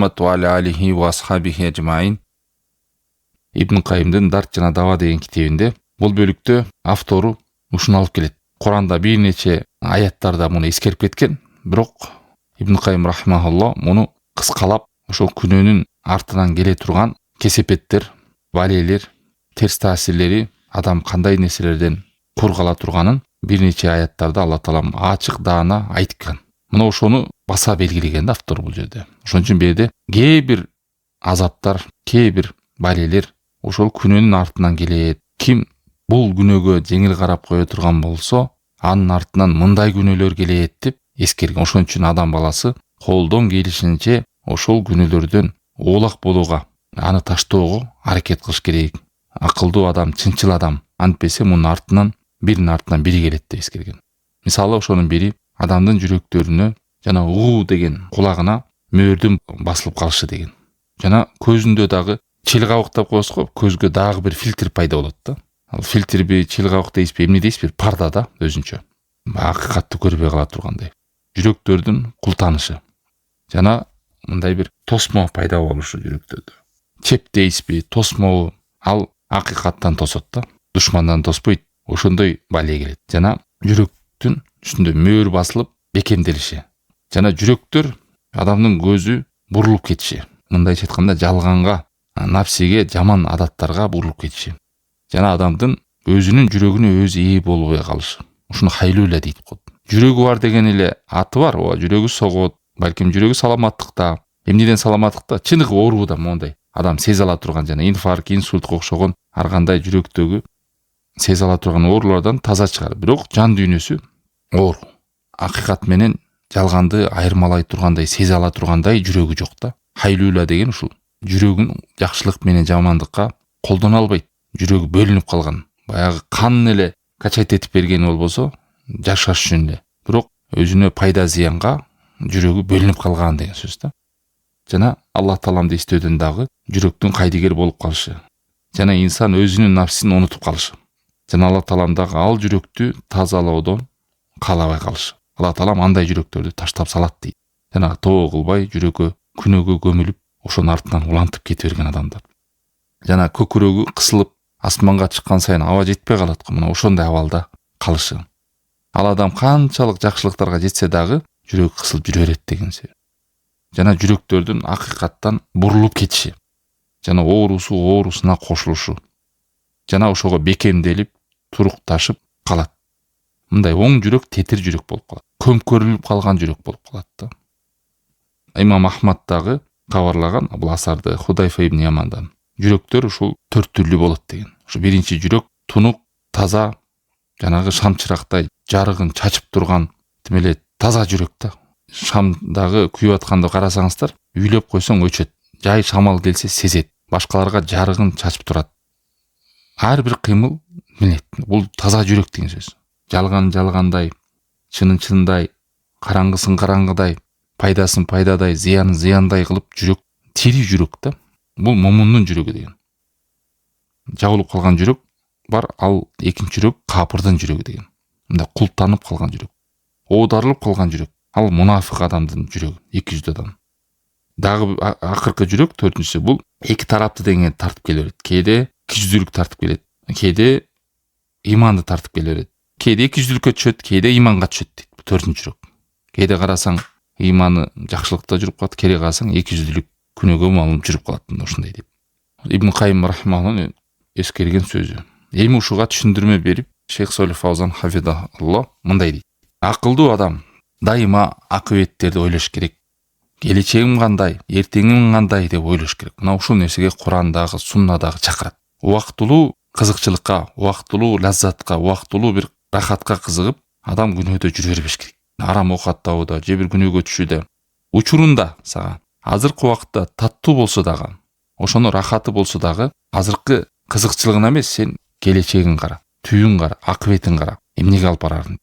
алейхи ва асхабихи ажмаин. Ибн Кайымдын Дарт жана Дава деген китебинде бул бөлүктө автору ушуну алып келет. Куранда бир нече аяттарда муну эскерип кеткен, бирок Ибн Кайым рахимахулло муну кыскалап ошол күнөөнүн артынан келе турган кесепеттер, балелер, терс таасирлери, адам кандай нерселерден коргала турганын бир нече аяттарда Алла Таалам ачык даана айткан. Мына ошону баса белгилеген автор бул жерде. Ошон үчүн берде кээ бир азаптар, кээ бир балелер ошол күнөөнүн артынан келет. Ким бул күнөөгө жеңил карап кое турган болсо, анын артынан мындай күнөөлөр келет деп эскерген. Ошон үчүн адам баласы колдон келишинче ошол күнөөлөрдөн оолак болууга, аны таштоого аракет кылыш керек. Акылдуу адам, чынчыл адам антпесе мунун артынан бири келет деп эскерген. Мисалы ошонун бири адамдын жүрөктөрүнө жана уу деген кулагына мөөрдүн басылып калышы деген. Жана көзүндө дагы чил кабык деп коебуз го, көзгө дагы бир фильтр пайда болот да. Ал фильтрби, чил кабык дейсизби, эмне дейсизби, парда да өзүнчө. Акыйкатты көрбөй кала тургандай. Жүрөктөрдүн култанышы. Жана мындай бир тосмо пайда болушу жүрөктөрдө. Чеп дейсизби, тосмо, ал акыйкаттан тосот да. Душмандан тоспойт. Ошондой бале келет. Жана жүрөктүн үстүндө мөөр басылып бекемделиши. Жана жүрөктөр адамдын көзү бурулуп кетиши. Мындайча айтканда жалганга, нафсиге, жаман адаттарга бурулуп кетиши. Жана адамдын өзүнүн жүрөгүнө өзү ээ болбой калышы. Ушуну хайлуула дейт го. Жүрөгү бар деген эле аты бар, ооба, жүрөгү согот, балким жүрөгү саламаттыкта, эмнеден саламаттыкта, чыныгы ооруда мондай. Адам сезе ала турган жана инфаркт, инсультка окшогон ар кандай жүрөктөгү сезе ала турган оорулардан таза чыгар. Бирок жан дүйнөсү оору. Акыйкат менен жалганды айырмалай тургандай, сезе ала тургандай жүрөгү жок да. Хайлуула деген ушул. Жүрөгүн жакшылык менен жамандыкка колдоно албайт. Жүрөгү бөлүнүп калган. Баягы кан эле качайт этип берген болбосо, жашаш үчүн эле. Бирок өзүнө пайда зыянга жүрөгү бөлүнүп калган деген сөз да. Жана Аллах Тааламды эстөөдөн дагы жүрөктүн кайдыгер болуп калышы. Жана инсан өзүнүн нафсин унутуп калышы. Жана Аллах Таалам дагы ал жүрөктү тазалоодон каалабай калышы. Аллах Таалам андай жүрөктөрдү таштап салат дейт. Жана тоо кылбай жүрөгкө, күнөөгө көмүлүп, ошонун артынан улантып кете берген адамдар. Жана көкүрөгү кысылып, асманга чыккан сайын аба жетпей калат го. Мына ошондой абалда калышы. Ал адам канчалык жакшылыктарга жетсе дагы жүрөгү кысылып жүрө берет деген сөз. Жана жүрөктөрдүн акыйкаттан бурулуп кетиши. Жана оорусу оорусуна кошулушу. Жана ошого бекемделип, турукташып калат. Мындай оң жүрөк тетир жүрөк болуп калат. Көмкөрүлүп калган жүрөк болуп калат да. Имам Ахмад дагы кабарлаган бул асарды Худайфа ибн Ямандан. Жүрөктөр ушул 4 түрлүү болот деген. Ушу биринчи жүрөк тунук, таза, жанагы шам чырактай жарыгын чачып турган, демеле таза жүрөк да. Шамдагы күйүп атканда карасаңыздар, үйлөп койсоң өчөт. Жай шамал келсе сезет. Башкаларга жарыгын чачып турат. Ар бир кыймыл билет. Бул таза жүрөк деген сөз. Жалган жалгандай, чынын чындай, караңгысын караңгыдай, пайдасын пайдадай, зыянын зыяндай кылып жүрөк, тири жүрөк да. Бул момундун жүрөгү деген. Жабылып калган жүрөк бар, ал экинчи жүрөк капырдын жүрөгү деген. Мындай култанып калган жүрөк. Оодарылып калган жүрөк. Ал мунафык адамдын жүрөгү, 200 адам. Дагы акыркы жүрөк, 4-нчүсү, бул эки тарапты деңе тартып келе берет. Кээде 200-лүк тартып келет. Кээде иманды тартып келе берет. Кээде 200-лүккө түшөт, кээде иманга түшөт дейт. 4-нчү жүрөк. Кээде карасаң иманы жакшылыкта жүрүп калат, кээде карасаң 200-лүк күнөөгө малынып жүрүп калат. Ошондой деп. Ибн Кайым рахимахулло эскерген сөзү. Эми ушуга түшүндүрмө берип, Шейх Солих Фаузан хафизахулло мындай дейт. Акылдуу адам дайыма акыбеттерди ойлош керек. Келечегим кандай, эртеңим кандай деп ойлош керек. Мына ушул нерсеге Курандагы, Суннадагы чакырат. Убактылуу кызыкчылыкка, убактылуу лаззатка, убактылуу бир рахатка кызыгып, адам күнөөдө жүрө бербеш керек. Арам окаттабыда, же бир күнөөгө түшүүдө, учурунда сага азыркы убакытта таттуу болсо дагы, ошону рахаты болсо дагы, азыркы кызыкчылыгына эмес, сен келечегин кара, түйүн кара, акыбетин кара, эмнеге алып барарын.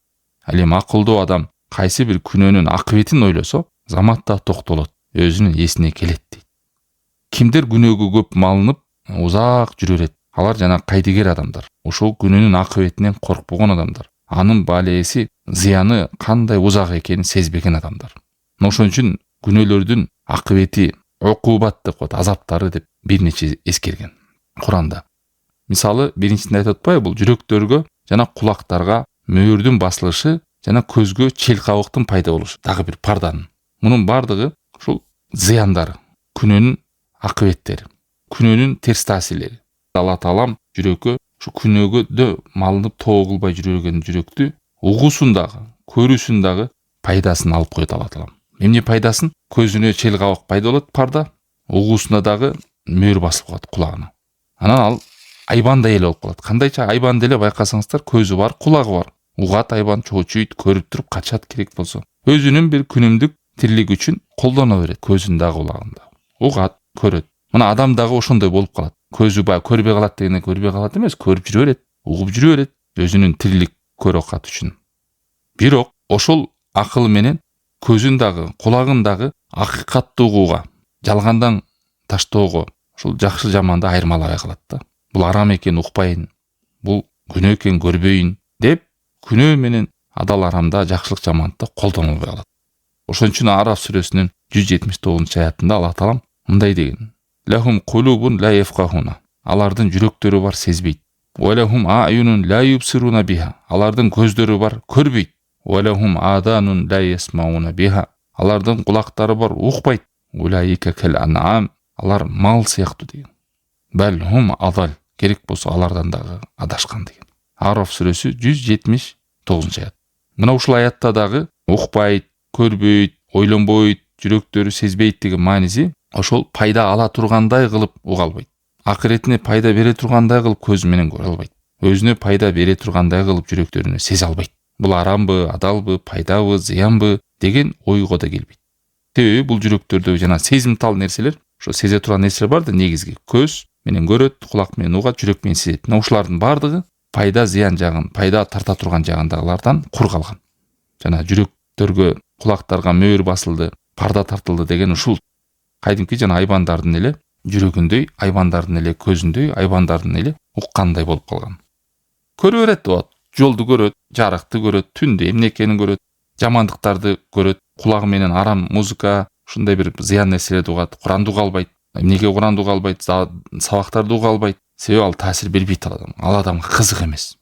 Ал эми акылдуу адам кайсы бир күнөөнүн акыбетин ойлосо, заматта токтолот, өзүнүн эсине келет дейт. Кимдер күнөөгө көп малынып, узак жүрө берет, алар жана кайдыгер адамдар. Ошол күнөөнүн акыбетинен коркпогон адамдар. Анын балеси, зыяны кандай узак экенин сезбеген адамдар. Ошон үчүн күнөөлөрдүн акыбети укубат деп коет, азаптары деп бир нече эскерген Куранда. Мисалы, биринчисинде айтып атпайбы, бул жүрөктөргө жана кулактарга мөөрдүн басылышы жана көзгө чел кабыктын пайда болушу, дагы бир парданын. Мунун бардыгы ушул зыяндары, күнөөнүн акыбеттери, күнөөнүн терс таасирлери. Алла Таалам жүрөккө ушу күнөөгө малынып тоо кылбай жүргөн жүрөктү угусундагы, көрүүсүндагы пайдасын алып коет Алла Таалам. Эмне пайдасын? Көзүнө чел кабык пайда болот, парда, угусуна дагы мөөр басылып калат кулагына. Анан ал айбандай эле болуп калат. Кандайча айбан деле байкасаңыздар, көзү бар, кулагы бар. Угат айбан, чоочуйт, көрүп туруп качат керек болсо. Өзүнүн бир күнүмдүк тирлиги үчүн колдоно берет, көзүндө, кулагында. Угат, көрөт. Мына адам дагы ошондой болуп калат. Көзү бар, көрбөй калат дегенде көрбөй калат эмес, көрүп жүрө берет, угуп жүрө берет, өзүнүн тирлик көрөкат үчүн. Бирок ошол акыл менен көзүн дагы, кулагын дагы акыйкатты угууга, жалгандан таштоого, ушул жакшы жаманды айырмалабай калат да. Бул арам экен укпайын, бул күнөө экен көрбөйүн деп күнөө менен адал арамда жакшылык жаманды колдоно албай калат. Ошон үчүн Араф сүрөсүнүн 179-аятында Алла Таалам мындай деген: "Лахум кулубун ла яфкахуна", алардын жүрөктөрү бар, сезбейт. "Ва лахум аюнун ла юбсируна биха", алардын көздөрү бар, көрбөйт. "Ва лахум аданун ла ясмауна биха", алардын кулактары бар, укпайт. "Улаика кал ан'ам", алар мал сыяктуу деген. "Бал хум адал", керек болсо алардан дагы адашкан деген. Араф сүрөсү 179-аят. Мына ушул аятта дагы укпайт, көрбөйт, ойлонбойт, жүрөктөрү сезбейт деген мааниси ошол пайда ала тургандай кылып уга албайт. Акыретине пайда бере тургандай кылып көзү менен көрө албайт. Өзүнө пайда бере тургандай кылып жүрөктөрүнө сезе албайт. Бул арамбы, адалбы, пайдабы, зыянбы деген ойго да келбейт. Себеби бул жүрөктөрдө жана сезимтал нерселер, ошо сезе турган нерселер бар да, негизги көз менен көрөт, кулак менен угат, жүрөк менен сезет. Мына ушулардын бардыгы пайда зыян жагын, пайда тарта турган жагындагылардан кур калган. Жана жүрөктөргө, кулактарга мөөр басылды, парда тартылды деген ушул кайдимки жана айбандардын эле жүрөгүндөй, айбандардын эле көзүндөй, айбандардын эле уккандай болуп калган. Көрө берет болот, жолду көрөт, жарыкты көрөт, түндө эмне экенин көрөт, жамандыктарды көрөт, кулагы менен арам музыка, ушундай бир зыян нерселерди угат, Куранды уга албайт. Эмнеге Куранды уга албайт, сабактарды уга албайт? Себеби ал таасир бербейт ал адамга кызык эмес.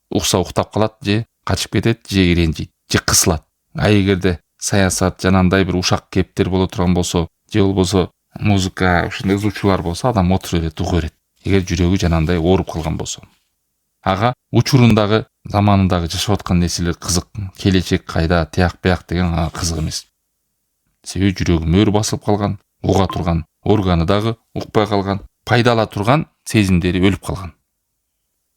Укса уктап калат, же качып кетет, же ренжийт, же кысылат. А эгерде саясат жанагындай бир ушак кептер боло турган болсо, же болбосо музыка, ушундай ызуучулар болсо, адам отура берет, уга берет. Эгер жүрөгү жанагындай ооруп калган болсо. Ага учурундагы, заманындагы жашап аткан нерселер кызык, келечек кайда, тияк бияк деген кызык эмес. Себеби жүрөгү мөөр басылып калган, уга турган органы дагы укпай калган, пайдала турган сезимдери өлүп калган.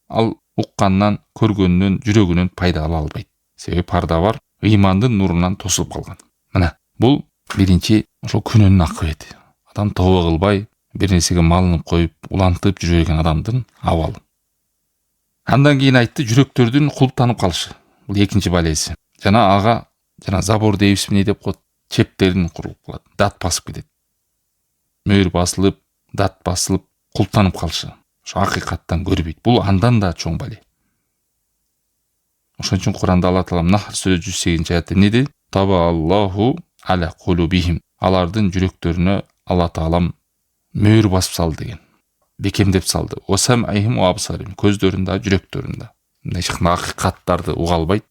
Ал уккандан, көргөнүнөн, жүрөгүнөн пайда ала албайт. Себеби парда бар, ыймандын нурунан тосулуп калган. Мына бул биринчи ошол күнөөнүн акыбети. Адам тобо кылбай, бир нерсеге малынып коюп, улантып жүрө берген адамдын абалы. Андан кийин айтты, жүрөктөрдүн кулуптанып калышы. Бул экинчи балеси. Жана ага забор дейбизби деп коет, чептерин куруп калат, дат басып кетет. Мөөр басылып, дат басылып, кулуптанып калышы. Ошо акыйкаттан көрбөйт. Бул андан да чоң бале. Ошон үчүн Куранда Алла Таалам Нахр сүрө 108-аятта эмне дейт? Таба Аллаху аля кулубихим. Алардын жүрөктөрүнө Алла Таалам мөөр басып салды деген. Бекемдеп салды. Осам айхим абсарим. Көздөрүндө, жүрөктөрүндө. Мындай акыйкаттарды уга албайт,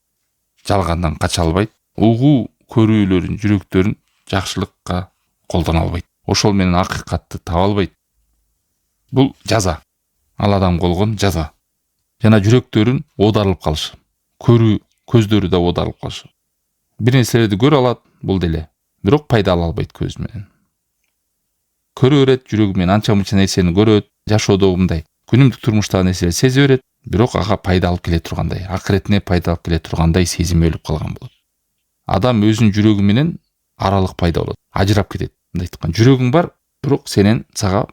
жалгандан кача албайт. Угуу көрүүлөрүн, жүрөктөрүн жакшылыкка колдоно албайт. Ошол менен акыйкатты таба албайт. Бул жаза. Ал адам болгон жаза. Жана жүрөктөрүн оодарылып калышы. Көрүү, көздөрү да оодарылып калышы. Бир нерселерди көрө алат, бул деле. Бирок пайда ала албайт көз менен. Көрө берет, жүрөгү менен анча-мынча нерсени көрөт, жашоодогу мындай күнүмдүк турмуштагы нерселерди сезе берет, бирок ага пайда алып келе тургандай, акыретине пайда алып келе тургандай сезими өлүп калган болот. Адам өзүнүн жүрөгү менен аралык пайда болот, ажырап кетет. Мындай айткан, жүрөгүң бар, бирок сенен сага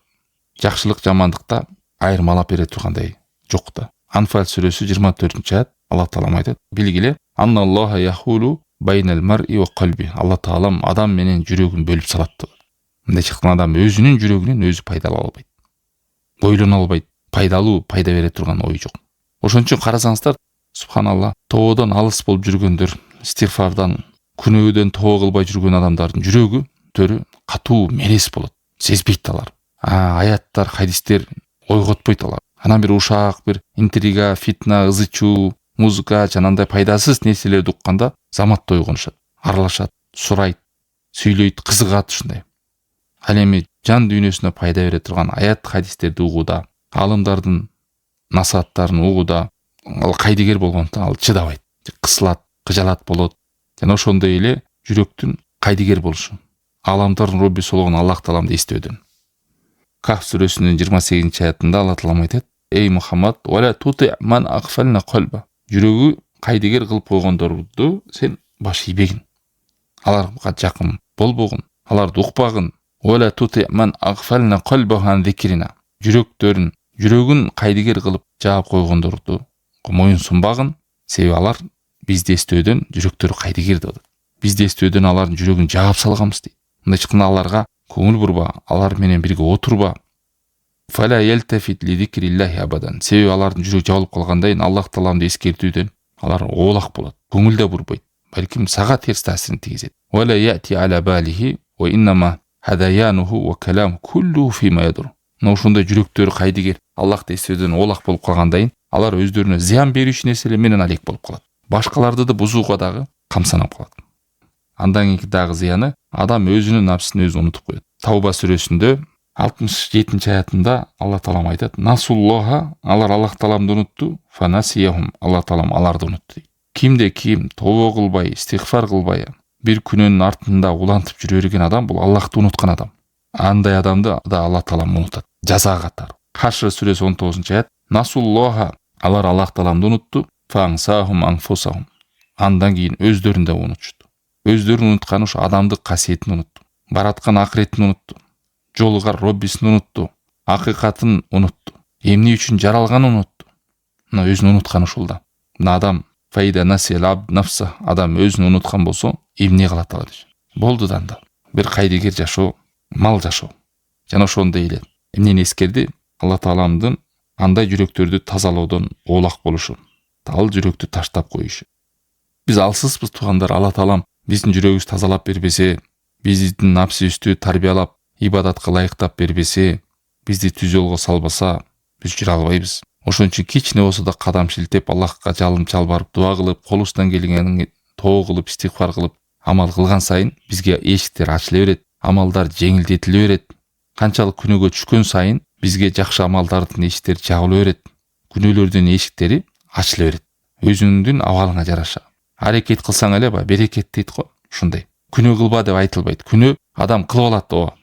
жакшылык жамандыкта айырмалап бере тургандай жок да. Анфал сүрөсү 24-аят Алла Таалам айтат: "Билгиле, анналлаха яхулу байнал мар'i ва қалби". Алла Таалам адам менен жүрөгүн бөлүп салат деп. Мындай чыккан адам өзүнүн жүрөгүнөн өзү пайда ала албайт. Бойлоно албайт, пайдалуу, пайда бере турган ой жок. Ошон үчүн карасаңыздар, субханалла, тоодон алыс болуп жүргөндөр, истигфардан, күнөөдөн тоо кылбай жүргөн адамдардын жүрөгү төрү катуу мелес болот. сезбейт алар. Аяттар, хадистер ойготпойт алар. Анан бир ушак, бир интрига, фитна, ызы чуу, музыка жанандай пайдасыз нерселерди укканда заматта ойгонушат, аралашат, сурайт, сүйлөйт, кызыгат ушундай. Ал эми жан дүйнөсүнө пайда бере турган аят хадистерди угууда, алымдардын насааттарын угууда ал кайдыгер болгондуктан ал чыдабайт, кысылат, кыжалат болот. Жана ошондой эле жүрөктүн кайдыгер болушу, аламдардын роббиси болгон Аллах Тааламды эстөөдөн. Кахф сүрөсүнүн 28-аятында Алла Таалам айтат: "Эй Мухаммад, вала тути ман агфална калба." Жүрөгү кайдыгер кылып койгондорду сен баш ийбегин. Аларга жакын болбогун, аларды укпагын. Вала тути ман агфална калбахан зикрина. Жүрөгүн кайдыгер кылып жаап койгондорду моюн сунбагын, себеби алар бизди эстөөдөн жүрөктөрү кайдыгер деп атат. Бизди эстөөдөн алардын жүрөгүн жаап салганбыз дейт. Мындай чыкканда аларга көңүл бурба, алар менен бирге отурба. Фала ялтафит ли зикриллахи абадан. Себеби алардын жүрөгү жабылып калгандай Аллах Тааламды эскертүүдөн алар оолак болот. Көңүл да бурбайт. Балким сага терс таасирин тийгизет. Вала яти аля балихи ва иннама хадаянуху ва калам куллу фима яdur. Ошондой жүрөктөрү кайдыгер Аллахты эстөөдөн оолак болуп калгандайын алар өздөрүнө зыян берүүчү нерселер менен алек болуп калат. Башкаларды да бузууга дагы камсанап калат. Андан кийинки дагы зыяны адам өзүнүн напсын өзү унутуп коет. Тауба сүрөсүндө 67-аятында Алла Таалам айтат: "Насуллаха", алар Аллах Тааламды унутту, фанасияхум, Алла Таалам аларды унутту. Кимде ким тооба кылбай, истигфар кылбай, бир күнөөнүн артында улантып жүрө берген адам бул Аллахты унуткан адам. Андай адамды да Алла Таалам унутат. Жаза катары. Хашр сүрөсү 19-аят: "Насуллаха", алар Аллах Тааламды унутту, фансахум анфусахум. Андан кийин өздөрүн да унутушту. Өздөрүн унутканы ушу адамдык касиетин унутту. Бараткан акыретин унутту. Жолугар роббисин унутту. Акыйкатын унутту. Эмне үчүн жаралганын унутту. Мына өзүн унуткан ушул да. Мына адам файда насил абд нафса, адам өзүн унуткан болсо эмне кылат ала деши. Болду данда. Бир кайдыгер жашоо, мал жашоо. Жана ошондой эле эмнени эскерди? Алла Тааламдын андай жүрөктөрдү тазалоодон оолак болушу, ал жүрөктү таштап коюшу. Биз алсызбыз туугандар. Алла Таалам биздин жүрөгүбүздү тазалап бербесе, биздин напсыбызды тарбиялап, ибадатка ылайыктап бербесе, бизди түз жолго салбаса, биз жүрө албайбыз. Ошон үчүн кичине болсо да кадам шилтеп, Аллахка жалбарып, дуа кылып, колубуздан келгенин тоо кылып, истигфар кылып, амал кылган сайын бизге эшиктер ачыла берет, амалдар жеңилдетиле берет. Канчалык күнөөгө түшкөн сайын бизге жакшы амалдардын эшиктери жабыла берет. Күнөөлөрдүн эшиктери ачыла берет. Өзүңдүн абалыңа жараша. Аракет кылсаң эле берекет дейт го. Ушундай. Күнөө кылба деп айтылбайт. Күнөө адам кылып алат ооба.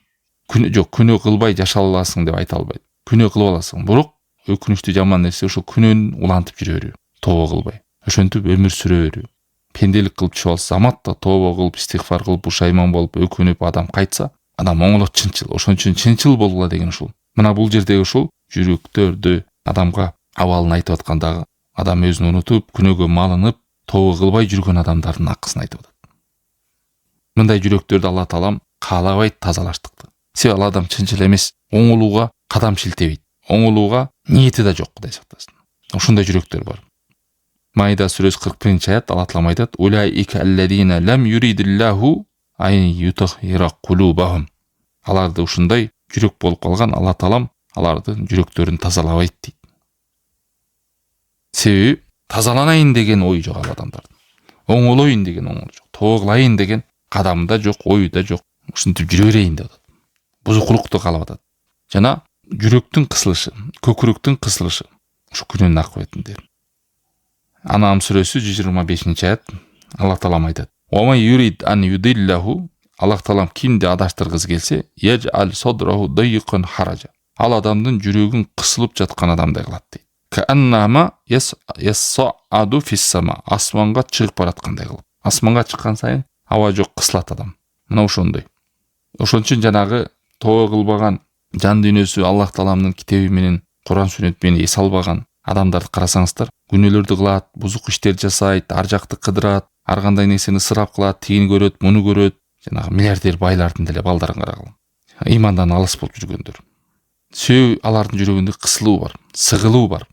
Күнөө кылбай жашай аласың деп айта албайт. Күнөө кылып аласың. Бирок өкүнүчтүү жаман нерсе ушул күнөөнү улантып жүрө берүү. Тооба кылбай. Ошентип өмүр сүрө берүү. Пенделик кылып түшүп алса, заматта тооба кылып, истигфар кылып, пушайман болуп, өкүнүп адам кайтса, адам оңолот чынчыл. Ошон үчүн чынчыл болгула деген ушул. Мына бул жердеги ушул жүрөктөрдү адамга абалын айтып аткандагы адам өзүн унутуп, күнөөгө малынып, тооба кылбай жүргөн адамдардын акысын айтып атат. Мындай жүрөктөрдү Алла Таалам каалабайт тазалаштыкты. Себеби ал адам чынчыл эмес, оңолууга кадам шилтебейт. Оңолууга ниети да жок, Кудай сактасын. Ушундай жүрөктөр бар. Майда сүрөсү 41-аят Алла Таалам айтат: "Улаика аллазина лам юридиллаху ай ютахира кулубахум." Аларды ушундай жүрөк болуп калган Алла Таалам алардын жүрөктөрүн тазалабайт дейт. Себеби тазаланайын деген ой жок ал адамдардын. Оңолоюн деген оңол жок. Тоо кылайын деген кадамы да жок, ою да жок. Ушинтип жүрө берейин деп атат. Бузукулукту каалап атат. Жана жүрөктүн кысылышы, көкүрөктүн кысылышы ушу күнөөнүн акыбетинде. Анам сүрөсү 125-аят Алла Таалам айтат: "Ва ман юрид ан юдиллаху", Аллах Таалам кимди адаштыргысы келсе, "яжал содраху дайкан хаража", ал адамдын жүрөгүн кысылып жаткан адамдай кылат дейт. "Кааннама яссааду фиссама", асманга чыгып бараткандай кылып. Асманга чыккан сайын аба жок, кысылат адам. Мына ошондой. Ошон үчүн жанагы тоо кылбаган, жан дүйнөсү Аллах Тааламдын китеби менен, Куран сүннөт менен эс албаган адамдарды карасаңыздар, күнөөлөрдү кылат, бузук иштер жасайт, ар жакты кыдырат, ар кандай нерсени ысырап кылат, тигин көрөт, муну көрөт. Жанагы миллиардер байлардын деле балдарын карагыла. Имандан алыс болуп жүргөндөр. Сөй алардын жүрөгүндө кысылуу бар, сыгылуу бар.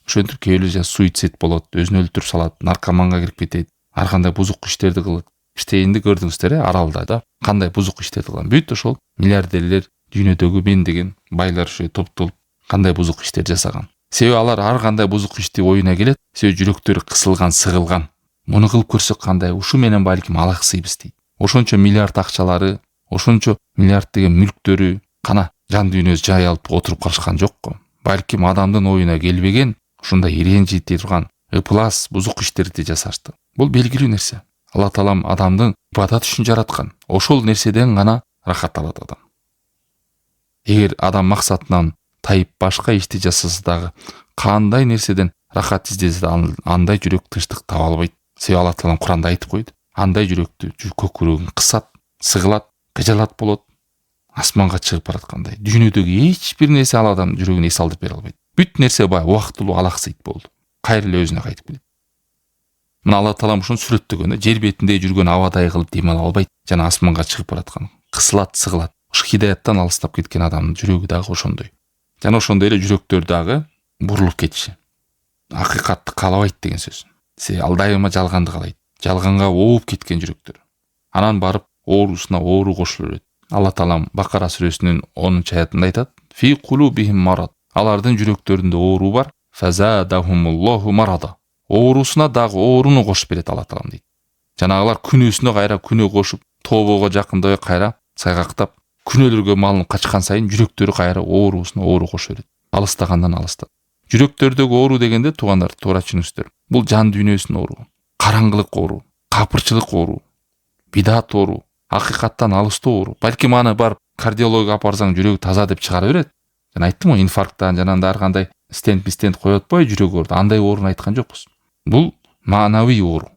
Ошентип кээ бирөө суицид болот, өзүн өлтүрүп салат, наркоманга кирип кетет, ар кандай бузук иштерди кылат. Иштейинди көрдүңүздөр, аралда да кандай бузук иштерди кылган. Бүт ошол миллиардерлер, дүйнөдөгү мен деген байлар ушу топтолуп кандай бузук иштер жасаган. Себеби алар ар кандай бузук ишти оюна келет. Себеби жүрөктөрү кысылган, сыгылган. Муну кылып көрсөк кандай, ушу менен балким алаксыйбыз дейт. Ошончо миллиард акчалары, ошончо миллиард деген мүлктөрү кана жан дүйнөсү жай алып отуруп калышкан жокко. Балким адамдын оюна келбеген ушундай иренжите турган ыплас бузук иштерди жасашты. Бул белгилүү нерсе. Алла таалам адамдын ибадат үчүн жараткан. Ошол нерседен гана рахат алат адам. Эгер адам максатынан тайып башка ишти жасаса дагы кандай нерседен рахат издесе да андай жүрөк тынчтык таба албайт. Себеби Алла таалам Куранда айтып койду. Андай жүрөктү көкүрөгүн кысат, сыгылат, кыжалат болот, асманга чыгып бараткандай. Дүйнөдөгү эч бир нерсе ал адам жүрөгүн эс алдырып бере албайт. Бүт нерсе бай убактылуу алаксыйт болду. Кайра эле өзүнө кайтып келет. Мына Алла таалам ушуну сүрөттөгөн, жер бетинде жүргөн абадай кылып дем ала албайт, жана асманга чыгып бараткан. Кысылат, сыгылат. Ушу хидаяттан алыстап кеткен адамдын жүрөгү дагы ошондой. Жана ошондой эле жүрөктөр дагы бурулуп кетиши. Акыйкатты каалабайт деген сөз. Ал дайыма жалганды каалайт. Жалганга ооп кеткен жүрөктөр. Анан барып оорусуна оору кошулуп берет. Алла таалам Бакара сүрөсүнүн 10-аятында айтат: "Фи кулубихим марад." Алардын жүрөктөрүндө оору бар. "Фазадахумуллаху марада." Оорусуна дагы ооруну кошуп берет Алла таалам дейт. Жанагылар күнөөсүнө кайра күнөө кошуп, тобого жакындабай кайра сайгактап, күнөөлөргө малынып качкан сайын жүрөктөрү кайра оорусуна оору кошо берет. Алыстагандан алыстап. Жүрөктөрдөгү оору дегенде туугандар, туура түшүнүңүздөр. Бул жан дүйнөсүнүн оору, караңгылык оору, капырчылык оору, бидат оору, акыйкаттан алыстоо оору. Балким аны барып кардиологко апарсаң жүрөгү таза деп чыгара берет. Жана айттым го, инфаркттан жана ар кандай стент коюп атпайбы жүрөк ооруду. Андай ооруну айткан жокпуз. Бул маанавий оору.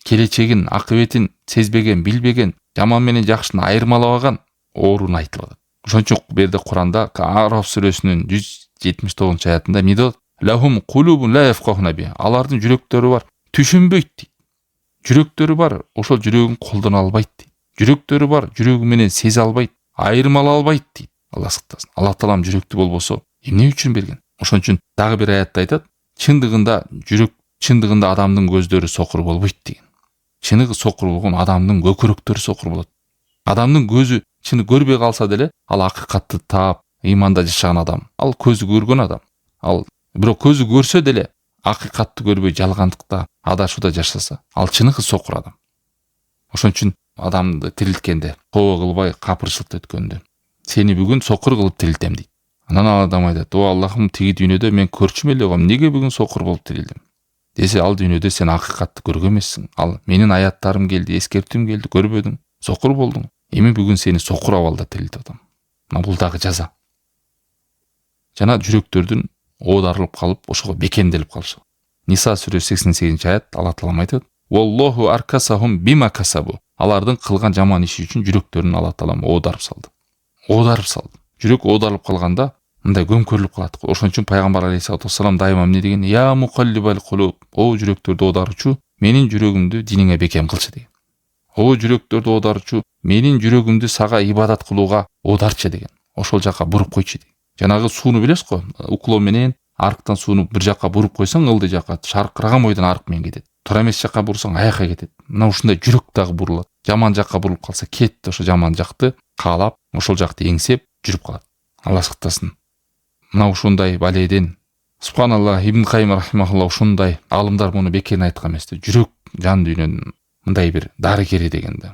Келечегин, акыбетин сезбеген, билбеген, жаман менен жакшыны айырмалабаган ооруну айтылып атат. Ошон үчүн бу жерде Куранда Араф сүрөсүнүн 179-аятында эмне дейт? "Лахум кулубун ла яфкахуна би." Алардын жүрөктөрү бар, түшүнбөйт дейт. Жүрөктөрү бар, ошол жүрөгүн колдоно албайт дейт. Жүрөктөрү бар, жүрөгү менен сезе албайт, айырмала албайт дейт. Алла сактасын. Алла таалам жүрөктү болбосо эмне үчүн берген? Ошон үчүн дагы бир аятта айтат: "Чындыгында жүрөк, чындыгында адамдын көздөрү сокур болбойт" деген. Чыныгы сокур болгон адамдын көкүрөктөрү сокур болот. Адамдын көзү чыны көрбөй калса деле, ал акыйкатты таап, ыйманда жашаган адам. Ал көзү көргөн адам. Ал бирок көзү көрсө деле акыйкатты көрбөй жалгандыкта, адашууда жашаса, ал чыныгы сокур адам. Ошон үчүн адамды тирилткенде, коо кылбай капырчылыкта өткөндө, "Сени бүгүн сокур кылып тирилтем" дейт. Анан ал адам айтат: "О Аллахым, тиги дүйнөдө мен көрчүм эле койм, эмнеге бүгүн сокур болуп тирилдим?" Десе, ал дүйнөдө сен акыйкатты көргөн эмессиң. Ал менин аяттарым келди, эскертүүм келди, көрбөдүң, сокур болдуң. Эми бүгүн сени сокур абалда тирилтип атам. Бул дагы жаза. Жана жүрөктөрдүн оодарылып калып, ошого бекемделип калышы. Ниса сүрөсү 88-аят Алла таалам айтат: "Wallahu arkasahum bima kasabu." Алардын кылган жаман иши үчүн жүрөктөрүн Алла таалам оодарып салды. Оодарып салды. Жүрөк оодарылып калганда мындай көмкөрүлүп калат. Ошон үчүн пайгамбар алейхиссалату вассалам дайыма эмне деген? "Я мукаллибал кулуб." О жүрөктөрдү оодарчу, менин жүрөгүмдү диниңе бекем кылчы деген. О жүрөктөрдү оодарчу, менин жүрөгүмдү сага ибадат кылууга оодарчы деген. Ошол жака буруп койчу деген. Жанагы сууну билесиз го? Укло менен арктан сууну бир жака буруп койсоң, ылдый жака шаркыраган бойдон арк менен кетет. Туура эмес жака бурсаң, аякка кетет. Мына ушундай жүрөк дагы бурулат. Жаман жака бурулуп калса, кетти ошо жаман жакты каалап, ошол жакты эңсеп жүрүп калат. Алла сактасын. Мына ушундай баледен Субханаллах, Ибн Кайим рахимахуллах ушундай алымдар муну бекерин айткан эмес. Жүрөк жан дүйнөнүн мындай бир дарыгери дегенде.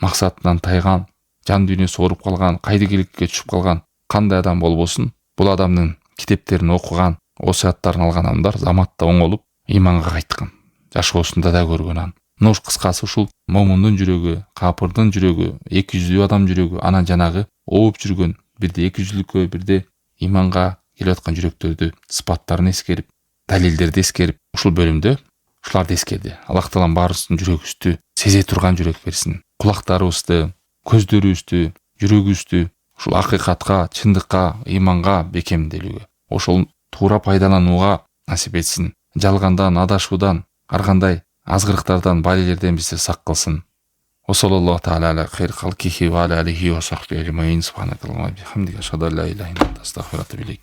Максатынан тайган, жан дүйнөсү ооруп калган, кайдыгерликке түшүп калган кандай адам болбосун, бул адамдын китептерин окуган, осуяттарын алган адамдар заматта оңолуп, ыйманга кайткан. Жашоосунда да көргөн ан. Мына кыскасы ушул момундун жүрөгү, капырдын жүрөгү, эки жүздүү адам жүрөгү, анан жанагы ооп жүргөн, бирде эки жүздүүлүккө, бирде ыйманга келип аткан жүрөктөрдү сыпаттарын эскерип, далилдерди эскерип, ушул бөлүмдө ушуларды эскерди. Аллах таалам баарыбыздын жүрөгүбүздү сезе турган жүрөк берсин. Кулактарыбызды, көздөрүбүздү, жүрөгүбүздү ушул акыйкатка, чындыкка, ыйманга бекемделүүгө, ошол туура пайдаланууга насип этсин. Жалгандан, адашуудан, ар кандай азгырыктардан, балилерден бизди сак кылсын. Саллаллаху таала аля хайр халкихи ва аля алихи ва сахбихи аджмаин. Субханакаллахумма ва бихамдика, ашхаду ан ла илаха илля анта, астагфирука ва атубу илейк.